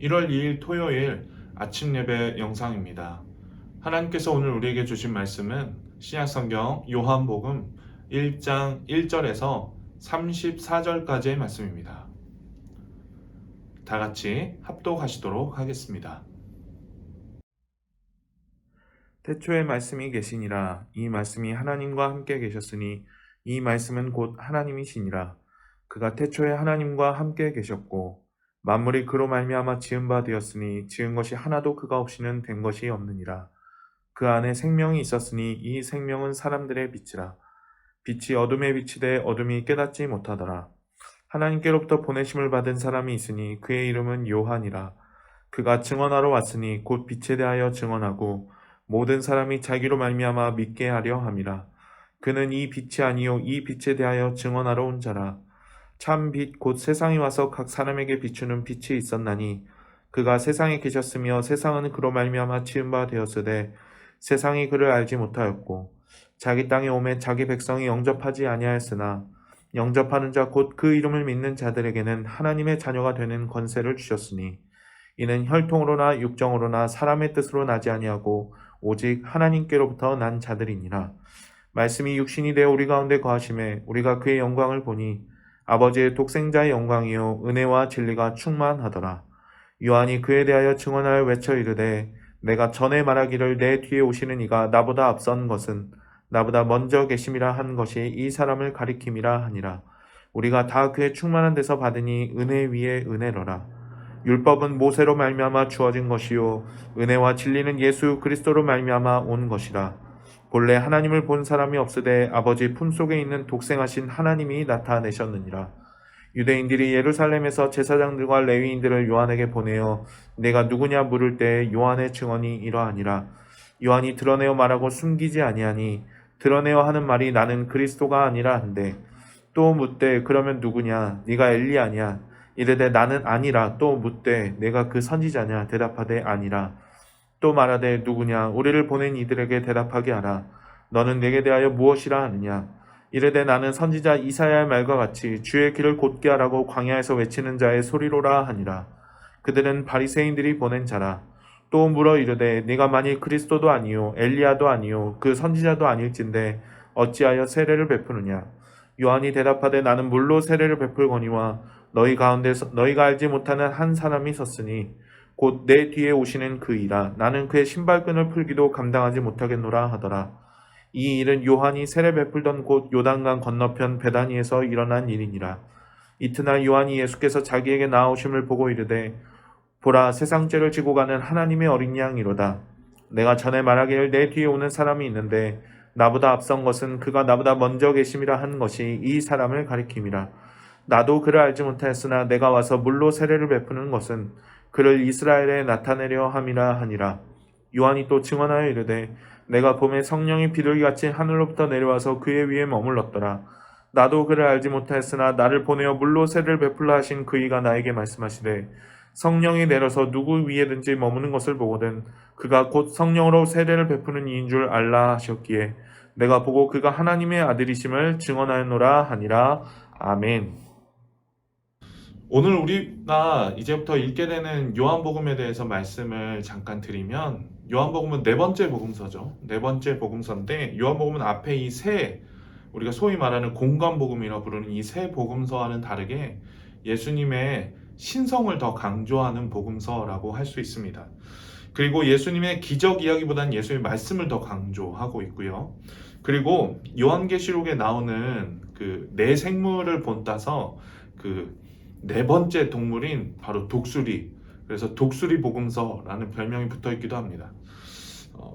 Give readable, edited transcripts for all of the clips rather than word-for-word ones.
1월 2일 토요일 아침 예배 영상입니다. 하나님께서 오늘 우리에게 주신 말씀은 신약성경 요한복음 1장 1절에서 34절까지의 말씀입니다. 다 같이 합독하시도록 하겠습니다. 태초에 말씀이 계시니라. 이 말씀이 하나님과 함께 계셨으니 이 말씀은 곧 하나님이시니라. 그가 태초에 하나님과 함께 계셨고 만물이 그로 말미암아 지은 바 되었으니 지은 것이 하나도 그가 없이는 된 것이 없느니라. 그 안에 생명이 있었으니 이 생명은 사람들의 빛이라. 빛이 어둠에 비치되 어둠이 깨닫지 못하더라. 하나님께로부터 보내심을 받은 사람이 있으니 그의 이름은 요한이라. 그가 증언하러 왔으니 곧 빛에 대하여 증언하고 모든 사람이 자기로 말미암아 믿게 하려 함이라. 그는 이 빛이 아니요 이 빛에 대하여 증언하러 온 자라. 참 빛 곧 세상에 와서 각 사람에게 비추는 빛이 있었나니 그가 세상에 계셨으며 세상은 그로 말미암아 지은 바 되었으되 세상이 그를 알지 못하였고 자기 땅에 오매 자기 백성이 영접하지 아니하였으나 영접하는 자 곧 그 이름을 믿는 자들에게는 하나님의 자녀가 되는 권세를 주셨으니 이는 혈통으로나 육정으로나 사람의 뜻으로 나지 아니하고 오직 하나님께로부터 난 자들이니라. 말씀이 육신이 되어 우리 가운데 거하심에 우리가 그의 영광을 보니 아버지의 독생자의 영광이요 은혜와 진리가 충만하더라. 요한이 그에 대하여 증언하여 외쳐 이르되 내가 전에 말하기를 내 뒤에 오시는 이가 나보다 앞선 것은 나보다 먼저 계심이라 한 것이 이 사람을 가리킴이라 하니라. 우리가 다 그의 충만한 데서 받으니 은혜 위에 은혜로라. 율법은 모세로 말미암아 주어진 것이요 은혜와 진리는 예수 그리스도로 말미암아 온 것이라. 본래 하나님을 본 사람이 없으되 아버지 품속에 있는 독생하신 하나님이 나타내셨느니라. 유대인들이 예루살렘에서 제사장들과 레위인들을 요한에게 보내어 내가 누구냐 물을 때 요한의 증언이 이러하니라. 요한이 드러내어 말하고 숨기지 아니하니 드러내어 하는 말이 나는 그리스도가 아니라 한데 또 묻되 그러면 누구냐 네가 엘리야냐 이르되 나는 아니라 또 묻되 내가 그 선지자냐 대답하되 아니라 또 말하되 누구냐 우리를 보낸 이들에게 대답하게 하라. 너는 내게 대하여 무엇이라 하느냐. 이르되 나는 선지자 이사야의 말과 같이 주의 길을 곧게 하라고 광야에서 외치는 자의 소리로라 하니라. 그들은 바리새인들이 보낸 자라. 또 물어 이르되 네가 만일 그리스도도 아니요 엘리야도 아니요 그 선지자도 아닐진데 어찌하여 세례를 베푸느냐. 요한이 대답하되 나는 물로 세례를 베풀거니와 너희 가운데서 너희가 알지 못하는 한 사람이 섰으니 곧 내 뒤에 오시는 그이라. 나는 그의 신발끈을 풀기도 감당하지 못하겠노라 하더라. 이 일은 요한이 세례 베풀던 곳 요단강 건너편 베다니에서 일어난 일이니라. 이튿날 요한이 예수께서 자기에게 나아오심을 보고 이르되 보라 세상 죄를 지고 가는 하나님의 어린 양이로다. 내가 전에 말하기를 내 뒤에 오는 사람이 있는데 나보다 앞선 것은 그가 나보다 먼저 계심이라 한 것이 이 사람을 가리킴이라. 나도 그를 알지 못하였으나 내가 와서 물로 세례를 베푸는 것은 그를 이스라엘에 나타내려 함이라 하니라. 요한이 또 증언하여 이르되 내가 봄에 성령이 비둘기같이 하늘로부터 내려와서 그의 위에 머물렀더라. 나도 그를 알지 못하였으나 나를 보내어 물로 세례를 베풀라 하신 그이가 나에게 말씀하시되 성령이 내려서 누구 위에든지 머무는 것을 보거든 그가 곧 성령으로 세례를 베푸는 이인 줄 알라 하셨기에 내가 보고 그가 하나님의 아들이심을 증언하였노라 하니라. 아멘. 오늘 우리가 이제부터 읽게 되는 요한복음에 대해서 말씀을 잠깐 드리면 요한복음은 네 번째 복음서죠. 네 번째 복음서인데 요한복음은 앞에 이 세 우리가 소위 말하는 공관복음이라 부르는 이 세 복음서와는 다르게 예수님의 신성을 더 강조하는 복음서라고 할 수 있습니다. 그리고 예수님의 기적 이야기보다는 예수님의 말씀을 더 강조하고 있고요. 그리고 요한계시록에 나오는 그 네 생물을 본따서 그 네 번째 동물인 바로 독수리, 그래서 독수리 복음서라는 별명이 붙어있기도 합니다.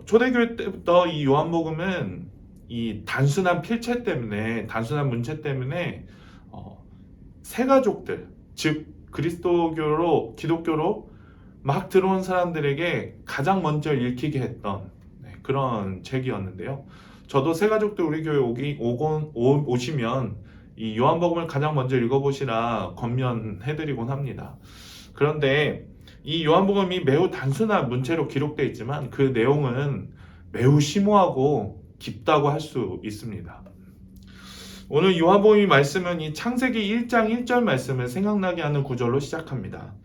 초대교회 때부터 이 요한복음은 이 단순한 필체 때문에, 단순한 문체 때문에 새가족들, 즉 그리스도교로, 기독교로 막 들어온 사람들에게 가장 먼저 읽히게 했던 그런 책이었는데요. 저도 새가족들 우리 교회 오시면 이 요한복음을 가장 먼저 읽어보시라 권면해드리곤 합니다. 그런데 이 요한복음이 매우 단순한 문체로 기록되어 있지만 그 내용은 매우 심오하고 깊다고 할 수 있습니다. 오늘 요한복음의 말씀은 이 창세기 1장 1절 말씀을 생각나게 하는 구절로 시작합니다.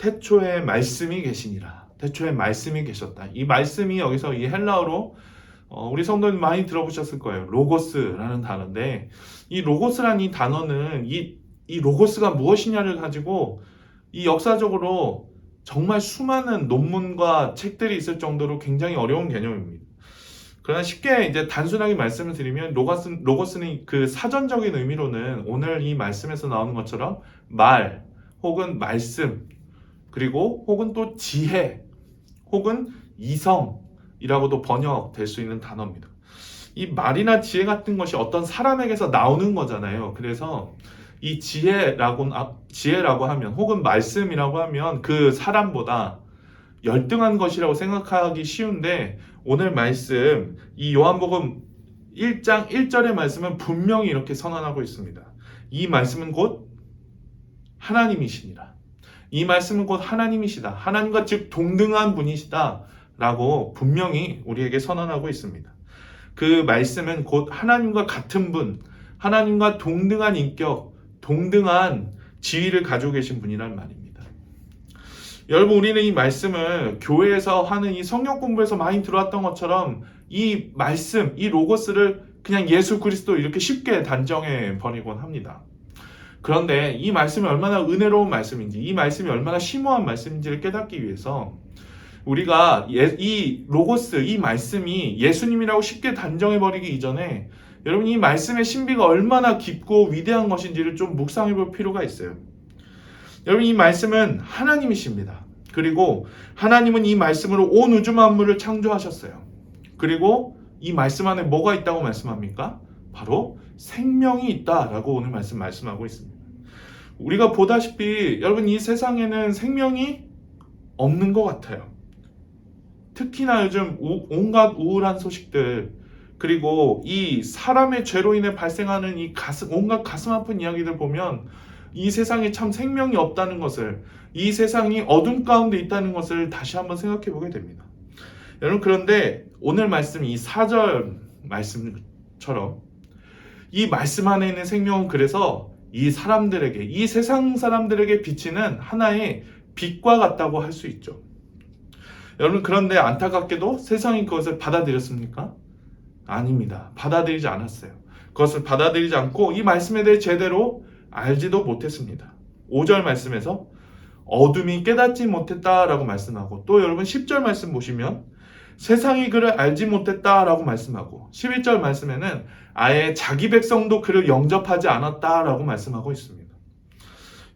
태초에 말씀이 계시니라. 태초에 말씀이 계셨다. 이 말씀이 여기서 이 헬라어로 우리 성도님 많이 들어보셨을 거예요. 로고스라는 단어인데, 이 로고스라는 이 단어는 이 로고스가 무엇이냐를 가지고 이 역사적으로 정말 수많은 논문과 책들이 있을 정도로 굉장히 어려운 개념입니다. 그러나 쉽게 이제 단순하게 말씀을 드리면 로고스는 그 사전적인 의미로는 오늘 이 말씀에서 나오는 것처럼 말 혹은 말씀, 그리고 혹은 또 지혜 혹은 이성이라고도 번역될 수 있는 단어입니다. 이 말이나 지혜 같은 것이 어떤 사람에게서 나오는 거잖아요. 그래서 이 지혜라고 하면 혹은 말씀이라고 하면 그 사람보다 열등한 것이라고 생각하기 쉬운데, 오늘 말씀 이 요한복음 1장 1절의 말씀은 분명히 이렇게 선언하고 있습니다. 이 말씀은 곧 하나님이시니라. 이 말씀은 곧 하나님이시다. 하나님과 즉 동등한 분이시다 라고 분명히 우리에게 선언하고 있습니다. 그 말씀은 곧 하나님과 같은 분, 하나님과 동등한 인격, 동등한 지위를 가지고 계신 분이란 말입니다. 여러분, 우리는 이 말씀을 교회에서 하는 이 성경 공부에서 많이 들어왔던 것처럼 이 말씀, 이 로고스를 그냥 예수 그리스도 이렇게 쉽게 단정해 버리곤 합니다. 그런데 이 말씀이 얼마나 은혜로운 말씀인지, 이 말씀이 얼마나 심오한 말씀인지를 깨닫기 위해서 우리가 이 로고스, 이 말씀이 예수님이라고 쉽게 단정해버리기 이전에 여러분 이 말씀의 신비가 얼마나 깊고 위대한 것인지를 좀 묵상해볼 필요가 있어요. 여러분, 이 말씀은 하나님이십니다. 그리고 하나님은 이 말씀으로 온 우주 만물을 창조하셨어요. 그리고 이 말씀 안에 뭐가 있다고 말씀합니까? 바로 생명이 있다라고 오늘 말씀하고 있습니다. 우리가 보다시피 여러분 이 세상에는 생명이 없는 것 같아요. 특히나 요즘 온갖 우울한 소식들, 그리고 이 사람의 죄로 인해 발생하는 이 온갖 가슴 아픈 이야기들 보면 이 세상에 참 생명이 없다는 것을, 이 세상이 어둠 가운데 있다는 것을 다시 한번 생각해 보게 됩니다. 여러분, 그런데 오늘 말씀 이 4절 말씀처럼 이 말씀 안에 있는 생명은 그래서 이 사람들에게, 이 세상 사람들에게 비치는 하나의 빛과 같다고 할 수 있죠. 여러분, 그런데 안타깝게도 세상이 그것을 받아들였습니까? 아닙니다. 받아들이지 않았어요. 그것을 받아들이지 않고 이 말씀에 대해 제대로 알지도 못했습니다. 5절 말씀에서 어둠이 깨닫지 못했다라고 말씀하고, 또 여러분 10절 말씀 보시면 세상이 그를 알지 못했다라고 말씀하고, 11절 말씀에는 아예 자기 백성도 그를 영접하지 않았다라고 말씀하고 있습니다.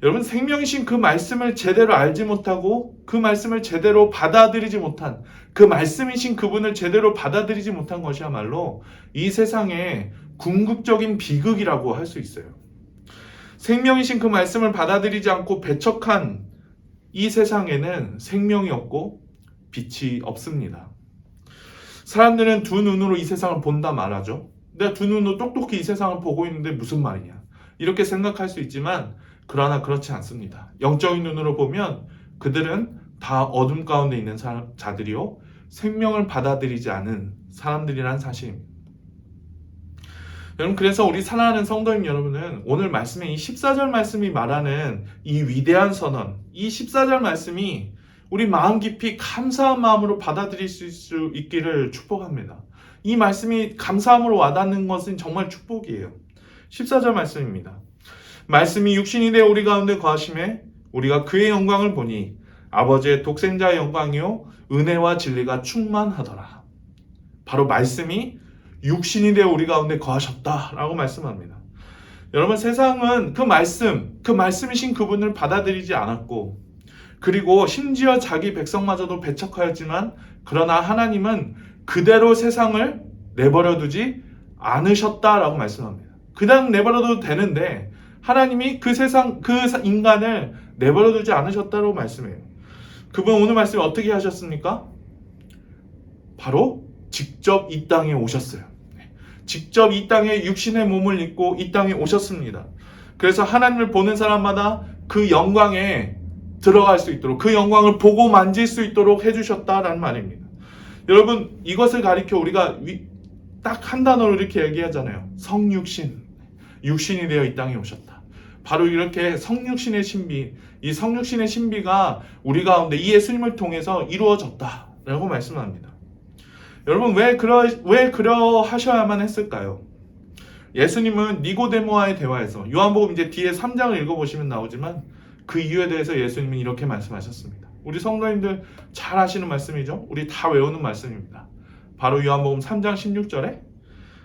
여러분, 생명이신 그 말씀을 제대로 알지 못하고 그 말씀을 제대로 받아들이지 못한, 그 말씀이신 그분을 제대로 받아들이지 못한 것이야말로 이 세상의 궁극적인 비극이라고 할 수 있어요. 생명이신 그 말씀을 받아들이지 않고 배척한 이 세상에는 생명이 없고 빛이 없습니다. 사람들은 두 눈으로 이 세상을 본다 말하죠. 내가 두 눈으로 똑똑히 이 세상을 보고 있는데 무슨 말이냐, 이렇게 생각할 수 있지만 그러나 그렇지 않습니다. 영적인 눈으로 보면 그들은 다 어둠 가운데 있는 자들이요, 생명을 받아들이지 않은 사람들이란 사실입니다. 여러분, 그래서 우리 사랑하는 성도님 여러분은 오늘 말씀에 이 14절 말씀이 말하는 이 위대한 선언, 이 14절 말씀이 우리 마음 깊이 감사한 마음으로 받아들일 수 있기를 축복합니다. 이 말씀이 감사함으로 와닿는 것은 정말 축복이에요. 14절 말씀입니다. 말씀이 육신이 되어 우리 가운데 거하심에 우리가 그의 영광을 보니 아버지의 독생자의 영광이요 은혜와 진리가 충만하더라. 바로 말씀이 육신이 되어 우리 가운데 거하셨다라고 말씀합니다. 여러분, 세상은 그 말씀이신 그분을 받아들이지 않았고, 그리고 심지어 자기 백성마저도 배척하였지만, 그러나 하나님은 그대로 세상을 내버려 두지 않으셨다라고 말씀합니다. 그냥 내버려둬도 되는데 하나님이 그 인간을 내버려 두지 않으셨다고 말씀해요. 그분 오늘 말씀에 어떻게 하셨습니까? 바로 직접 이 땅에 오셨어요. 직접 이 땅에 육신의 몸을 입고 이 땅에 오셨습니다. 그래서 하나님을 보는 사람마다 그 영광에 들어갈 수 있도록, 그 영광을 보고 만질 수 있도록 해주셨다라는 말입니다. 여러분, 이것을 가리켜 우리가 딱 한 단어로 이렇게 얘기하잖아요. 성육신, 육신이 되어 이 땅에 오셨다. 바로 이렇게 성육신의 신비, 이 성육신의 신비가 우리 가운데 이 예수님을 통해서 이루어졌다라고 말씀합니다. 여러분, 왜 그러 하셔야만 했을까요? 예수님은 니고데모와의 대화에서, 요한복음 이제 뒤에 3장을 읽어보시면 나오지만 그 이유에 대해서 예수님은 이렇게 말씀하셨습니다. 우리 성도님들 잘 아시는 말씀이죠? 우리 다 외우는 말씀입니다. 바로 요한복음 3장 16절에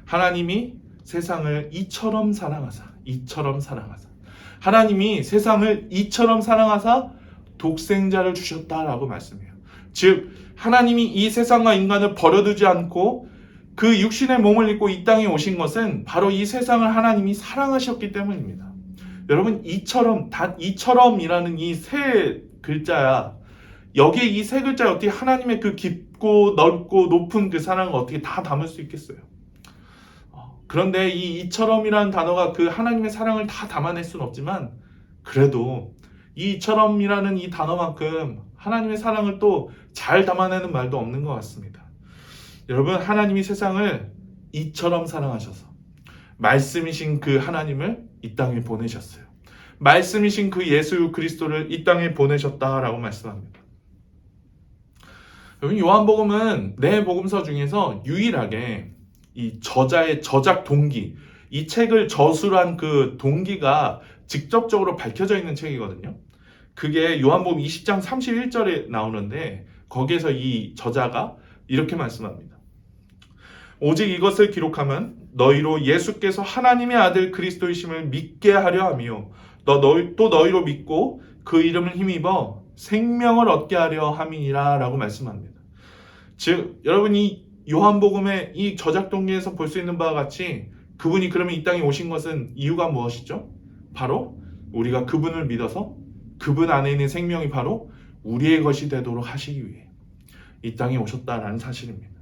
하나님이 세상을 이처럼 사랑하사, 하나님이 세상을 이처럼 사랑하사 독생자를 주셨다라고 말씀해요. 즉 하나님이 이 세상과 인간을 버려두지 않고 그 육신의 몸을 입고 이 땅에 오신 것은 바로 이 세상을 하나님이 사랑하셨기 때문입니다. 여러분, 이처럼이라는 이 세 글자야, 여기에 이 세 글자에 어떻게 하나님의 그 깊고 넓고 높은 그 사랑을 어떻게 다 담을 수 있겠어요? 그런데 이 이처럼이라는 단어가 그 하나님의 사랑을 다 담아낼 수는 없지만, 그래도 이 이처럼이라는 이 단어만큼 하나님의 사랑을 또 잘 담아내는 말도 없는 것 같습니다. 여러분, 하나님이 세상을 이처럼 사랑하셔서 말씀이신 그 하나님을 이 땅에 보내셨어요. 말씀이신 그 예수 그리스도를 이 땅에 보내셨다라고 말씀합니다. 여러분, 요한복음은 네 복음서 중에서 유일하게 이 저자의 저작 동기, 이 책을 저술한 그 동기가 직접적으로 밝혀져 있는 책이거든요. 그게 요한복음 20장 31절에 나오는데, 거기에서 이 저자가 이렇게 말씀합니다. 오직 이것을 기록하면 너희로 예수께서 하나님의 아들 그리스도이심을 믿게 하려 하며 또 너희로 믿고 그 이름을 힘입어 생명을 얻게 하려 함이니라 라고 말씀합니다. 즉 여러분, 이 요한복음의 이 저작 동기에서 볼 수 있는 바와 같이 그분이 그러면 이 땅에 오신 것은 이유가 무엇이죠? 바로 우리가 그분을 믿어서 그분 안에 있는 생명이 바로 우리의 것이 되도록 하시기 위해 이 땅에 오셨다라는 사실입니다.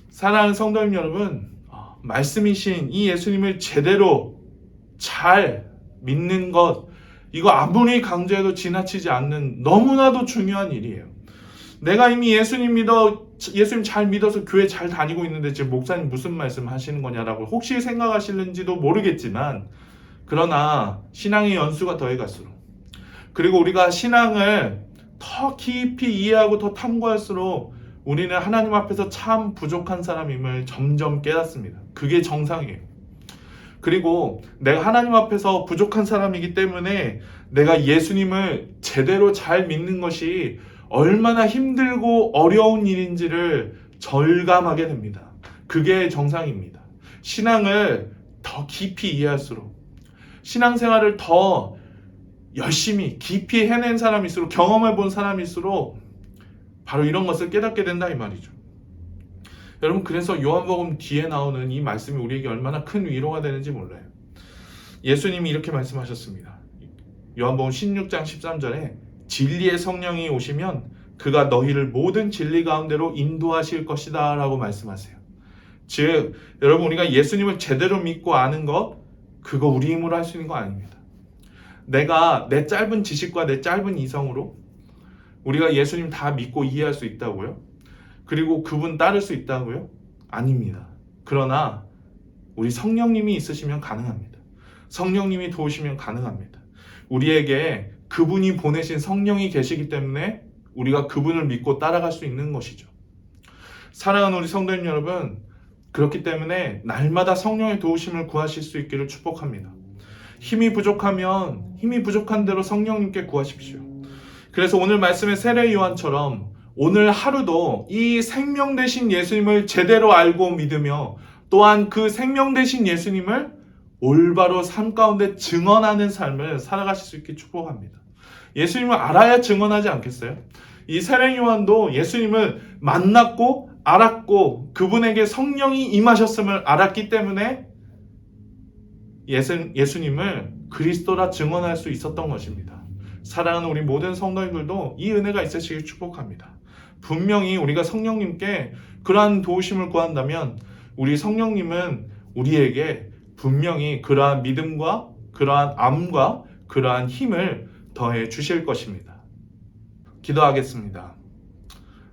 사랑하는 성도님 여러분, 말씀이신 이 예수님을 제대로 잘 믿는 것, 이거 아무리 강조해도 지나치지 않는 너무나도 중요한 일이에요. 내가 이미 예수님 잘 믿어서 교회 잘 다니고 있는데 지금 목사님 무슨 말씀 하시는 거냐라고 혹시 생각하실는지도 모르겠지만, 그러나 신앙의 연수가 더해갈수록, 그리고 우리가 신앙을 더 깊이 이해하고 더 탐구할수록 우리는 하나님 앞에서 참 부족한 사람임을 점점 깨닫습니다. 그게 정상이에요. 그리고 내가 하나님 앞에서 부족한 사람이기 때문에 내가 예수님을 제대로 잘 믿는 것이 얼마나 힘들고 어려운 일인지를 절감하게 됩니다. 그게 정상입니다. 신앙을 더 깊이 이해할수록, 신앙생활을 더 열심히 깊이 해낸 사람일수록, 경험해 본 사람일수록 바로 이런 것을 깨닫게 된다 이 말이죠. 여러분, 그래서 요한복음 뒤에 나오는 이 말씀이 우리에게 얼마나 큰 위로가 되는지 몰라요. 예수님이 이렇게 말씀하셨습니다. 요한복음 16장 13절에 진리의 성령이 오시면 그가 너희를 모든 진리 가운데로 인도하실 것이다 라고 말씀하세요. 즉 여러분, 우리가 예수님을 제대로 믿고 아는 것, 그거 우리 힘으로 할 수 있는 거 아닙니다. 내가 내 짧은 지식과 내 짧은 이성으로 우리가 예수님 다 믿고 이해할 수 있다고요? 그리고 그분 따를 수 있다고요? 아닙니다. 그러나 우리 성령님이 있으시면 가능합니다. 성령님이 도우시면 가능합니다. 우리에게 그분이 보내신 성령이 계시기 때문에 우리가 그분을 믿고 따라갈 수 있는 것이죠. 사랑하는 우리 성도님 여러분, 그렇기 때문에 날마다 성령의 도우심을 구하실 수 있기를 축복합니다. 힘이 부족한 대로 성령님께 구하십시오. 그래서 오늘 말씀의 세례 요한처럼 오늘 하루도 이 생명 되신 예수님을 제대로 알고 믿으며 또한 그 생명 되신 예수님을 올바로 삶 가운데 증언하는 삶을 살아가실 수 있게 축복합니다. 예수님을 알아야 증언하지 않겠어요? 이 세례 요한도 예수님을 만났고 알았고 그분에게 성령이 임하셨음을 알았기 때문에 예수님을 그리스도라 증언할 수 있었던 것입니다. 사랑하는 우리 모든 성도님들도 이 은혜가 있으시길 축복합니다. 분명히 우리가 성령님께 그러한 도우심을 구한다면 우리 성령님은 우리에게 분명히 그러한 믿음과 그러한 암과 그러한 힘을 더해 주실 것입니다. 기도하겠습니다.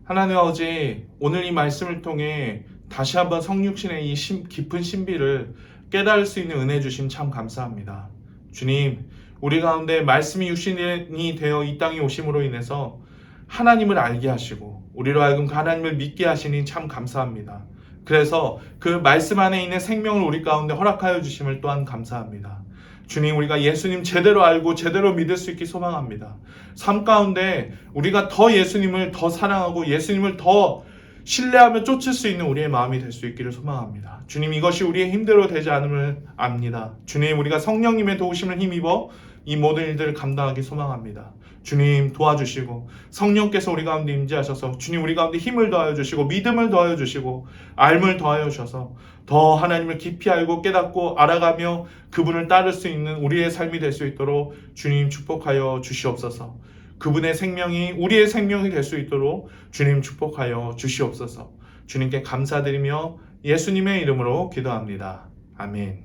하나님 아버지, 오늘 이 말씀을 통해 다시 한번 성육신의 이 깊은 신비를 깨달을 수 있는 은혜 주심 참 감사합니다. 주님, 우리 가운데 말씀이 육신이 되어 이 땅에 오심으로 인해서 하나님을 알게 하시고 우리로 하여금 그 하나님을 믿게 하시니 참 감사합니다. 그래서 그 말씀 안에 있는 생명을 우리 가운데 허락하여 주심을 또한 감사합니다. 주님, 우리가 예수님 제대로 알고 제대로 믿을 수 있기 소망합니다. 삶 가운데 우리가 더 예수님을 더 사랑하고 예수님을 더 신뢰하며 쫓을 수 있는 우리의 마음이 될 수 있기를 소망합니다. 주님, 이것이 우리의 힘대로 되지 않음을 압니다. 주님, 우리가 성령님의 도우심을 힘입어 이 모든 일들을 감당하기 소망합니다. 주님, 도와주시고 성령께서 우리 가운데 임재하셔서 주님, 우리 가운데 힘을 더하여 주시고 믿음을 더하여 주시고 알을 더하여 주셔서 더 하나님을 깊이 알고 깨닫고 알아가며 그분을 따를 수 있는 우리의 삶이 될 수 있도록 주님 축복하여 주시옵소서. 그분의 생명이 우리의 생명이 될 수 있도록 주님 축복하여 주시옵소서. 주님께 감사드리며 예수님의 이름으로 기도합니다. 아멘.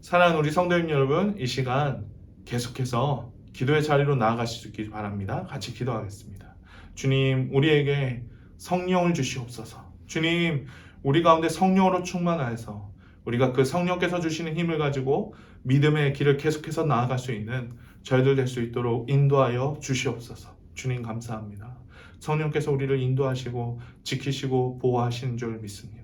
사랑하는 우리 성도님 여러분, 이 시간 계속해서 기도의 자리로 나아가실 수 있길 바랍니다. 같이 기도하겠습니다. 주님, 우리에게 성령을 주시옵소서. 주님, 우리 가운데 성령으로 충만하여서 우리가 그 성령께서 주시는 힘을 가지고 믿음의 길을 계속해서 나아갈 수 있는 저희들 될 수 있도록 인도하여 주시옵소서. 주님, 감사합니다. 성령께서 우리를 인도하시고 지키시고 보호하시는 줄 믿습니다.